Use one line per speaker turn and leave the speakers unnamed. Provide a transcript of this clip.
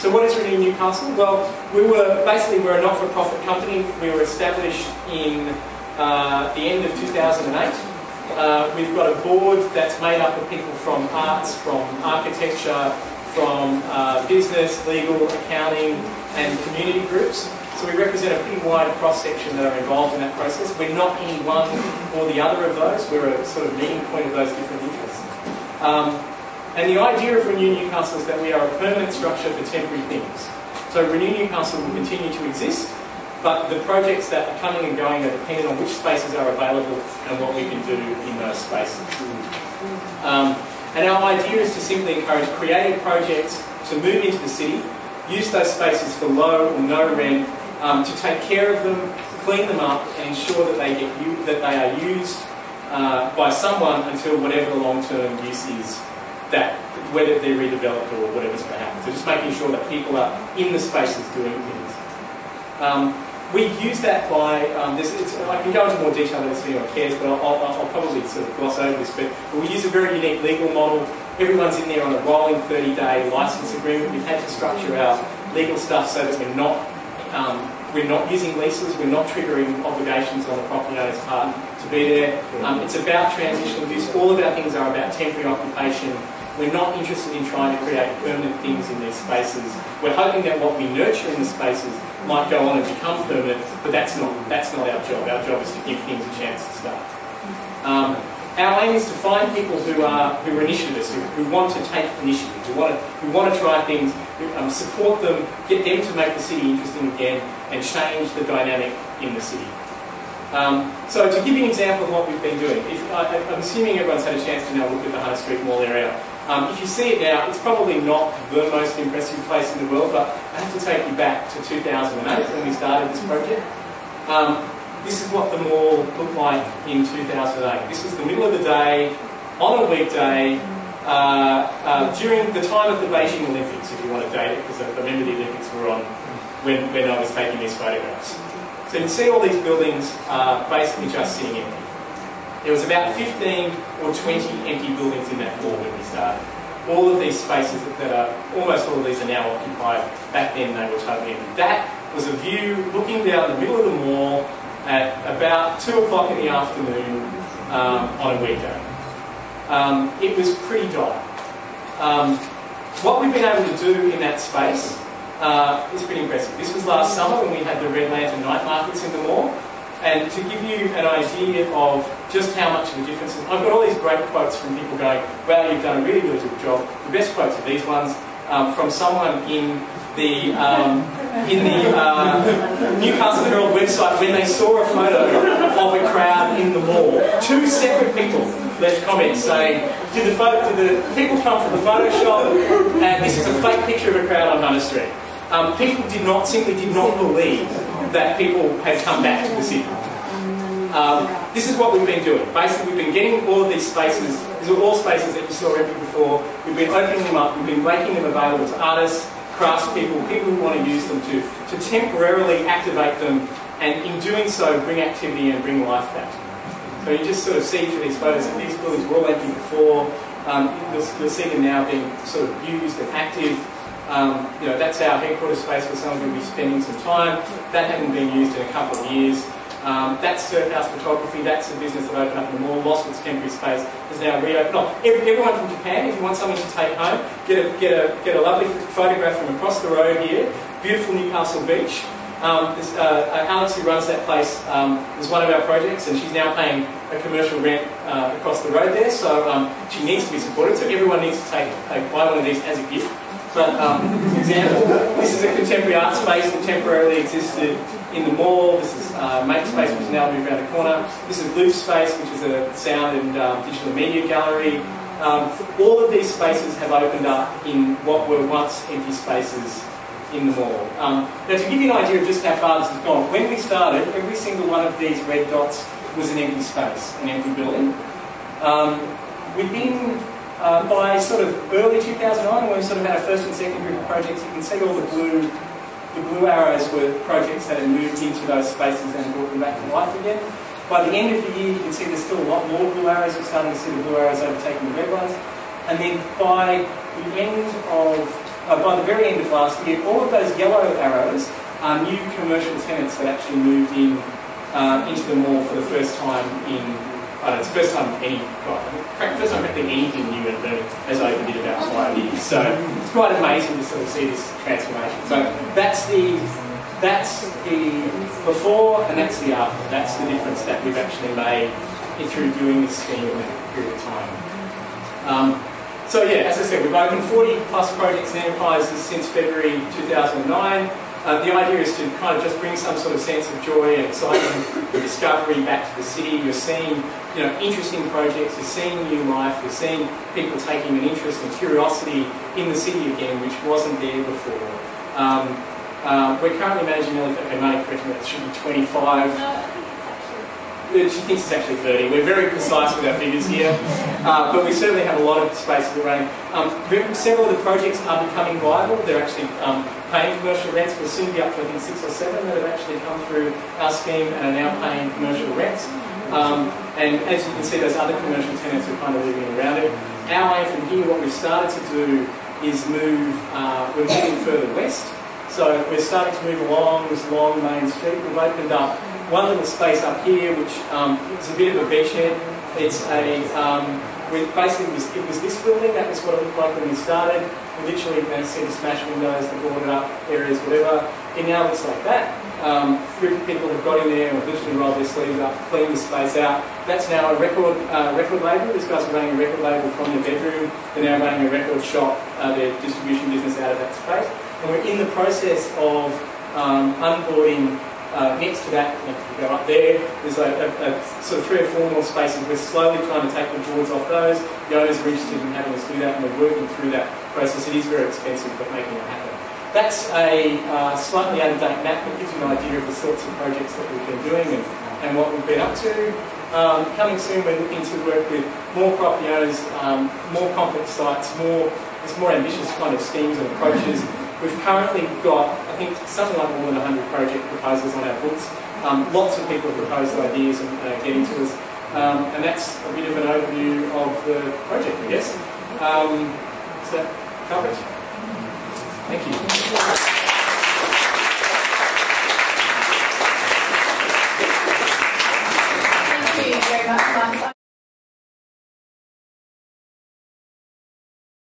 So what is Renew Newcastle? Well, we're a not-for-profit company. We were established in the end of 2008. We've got a board that's made up of people from arts, from architecture, from business, legal, accounting, and community groups. So we represent a pretty wide cross-section that are involved in that process. We're not any one or the other of those. We're a sort of meeting point of those different interests. And the idea of Renew Newcastle is that we are a permanent structure for temporary things. So Renew Newcastle will continue to exist, but the projects that are coming and going are dependent on which spaces are available and what we can do in those spaces. And our idea is to simply encourage creative projects to move into the city, use those spaces for low or no rent, to take care of them, clean them up, and ensure that they are used by someone until whatever the long-term use is, that whether they're redeveloped or whatever's going to happen. So just making sure that people are in the spaces doing things. We use that by, I can go into more detail if anyone cares, but I'll probably sort of gloss over this, but we use a very unique legal model. Everyone's in there on a rolling 30-day license agreement. We've had to structure our legal stuff so that we're not using leases, we're not triggering obligations on the property owner's part to be there. It's about transitional use. All of our things are about temporary occupation. We're not interested in trying to create permanent things in these spaces. We're hoping that what we nurture in the spaces might go on and become permanent, but that's not our job. Our job is to give things a chance to start. Our aim is to find people who are initiativists, who want to take initiative, who want to try things, support them, get them to make the city interesting again, and change the dynamic in the city. So to give you an example of what we've been doing, I'm assuming everyone's had a chance to now look at the Hunter Street Mall area. If you see it now, it's probably not the most impressive place in the world, but I have to take you back to 2008 when we started this project. This is what the mall looked like in 2008. This was the middle of the day, on a weekday, during the time of the Beijing Olympics, if you want to date it, because I remember the Olympics were on when I was taking these photographs. So you can see all these buildings basically just sitting empty. There was about 15 or 20 empty buildings in that mall when we started. All of these spaces almost all of these are now occupied. Back then they were totally empty. That was a view looking down the middle of the mall at about 2 o'clock in the afternoon on a weekday. It was pretty dire. What we've been able to do in that space is pretty impressive. This was last summer when we had the Red Lantern night markets in the mall. And to give you an idea of just how much of a difference, I've got all these great quotes from people going, wow, you've done a really, really good job. The best quotes are these ones from someone in the Newcastle Herald website when they saw a photo of a crowd in the mall. 2 separate people left comments saying, did the people come from the Photoshop, and this is a fake picture of a crowd on Hunter Street. People simply did not believe that people had come back to the city. This is what we've been doing. Basically, we've been getting all of these spaces. These are all spaces that you saw empty before. We've been opening them up. We've been making them available to artists, craftspeople, people who want to use them to temporarily activate them, and in doing so, bring activity and bring life back. So you just sort of see through these photos that these buildings were all empty before. You'll see them now being sort of used and active. That's our headquarters space where someone's going to be spending some time. That hadn't been used in a couple of years. That's Surf House Photography. That's a business that opened up in the mall, lost its temporary space, is now reopened. Everyone from Japan, if you want something to take home, get a lovely photograph from across the road here. Beautiful Newcastle beach. Alex, who runs that place, is one of our projects, and she's now paying a commercial rent across the road there, so she needs to be supported. So everyone needs to buy one of these as a gift. But for example, this is a contemporary art space that temporarily existed in the mall. This is Make Space, which is now moved around the corner. This is Loop Space, which is a sound and digital media gallery. All of these spaces have opened up in what were once empty spaces in the mall. Now, to give you an idea of just how far this has gone, when we started, every single one of these red dots was an empty space, an empty building. By sort of early 2009, when we sort of had our first and second group of projects, you can see all the blue arrows were projects that had moved into those spaces and brought them back to life again. By the end of the year, you can see there's still a lot more blue arrows. We're starting to see the blue arrows overtaking the red ones. And then by the end of by the very end of last year, all of those yellow arrows are new commercial tenants that actually moved in into the mall for the first time in, it's the first time first time practically anything new at Burnie has opened in about 5 years. So it's quite amazing to sort of see this transformation. So that's the before and that's the after. That's the difference that we've actually made through doing this scheme in that period of time. So yeah, as I said, we've opened 40 plus projects and enterprises since February 2009. The idea is to kind of just bring some sort of sense of joy and excitement and discovery back to the city. You're seeing, interesting projects, you're seeing new life, you're seeing people taking an interest and curiosity in the city again, which wasn't there before. We're currently managing nearly, okay, Marty, correct me, that should be 25. She thinks it's actually 30. We're very precise with our figures here, but we certainly have a lot of space to run. Several of the projects are becoming viable. They're actually paying commercial rents. We'll soon be up to, I think, 6 or 7 that have actually come through our scheme and are now paying commercial rents. And as you can see, those other commercial tenants are kind of moving around it. Our aim from here, what we've started to do is move, we're moving further west. So we're starting to move along this long main street. We've opened up one little space up here, which is a bit of a beachhead. It's a, basically it was this building, that was what it looked like when we started. We literally see the smashed windows, the boarded up areas, whatever. It now looks like that. A group of people have got in there and have literally rolled their sleeves up, cleaned the space out. That's now a record label. These guys are running a record label from their bedroom. They're now running a record shop, their distribution business out of that space. And we're in the process of onboarding. Next to that, if you go up there, there's a sort of 3 or 4 more spaces. We're slowly trying to take the boards off those. The owners are interested in having us do that, and we're working through that process. It is very expensive, but making it happen. That's a slightly out-of-date map that gives you an idea of the sorts of projects that we've been doing and what we've been up to. Coming soon, we're looking to work with more property owners, more complex sites, more ambitious kind of schemes and approaches. We've currently got, I think, something like more than 100 project proposals on our books. Lots of people have proposed ideas and getting to us. And that's a bit of an overview of the project, I guess. Is that covered? Thank you.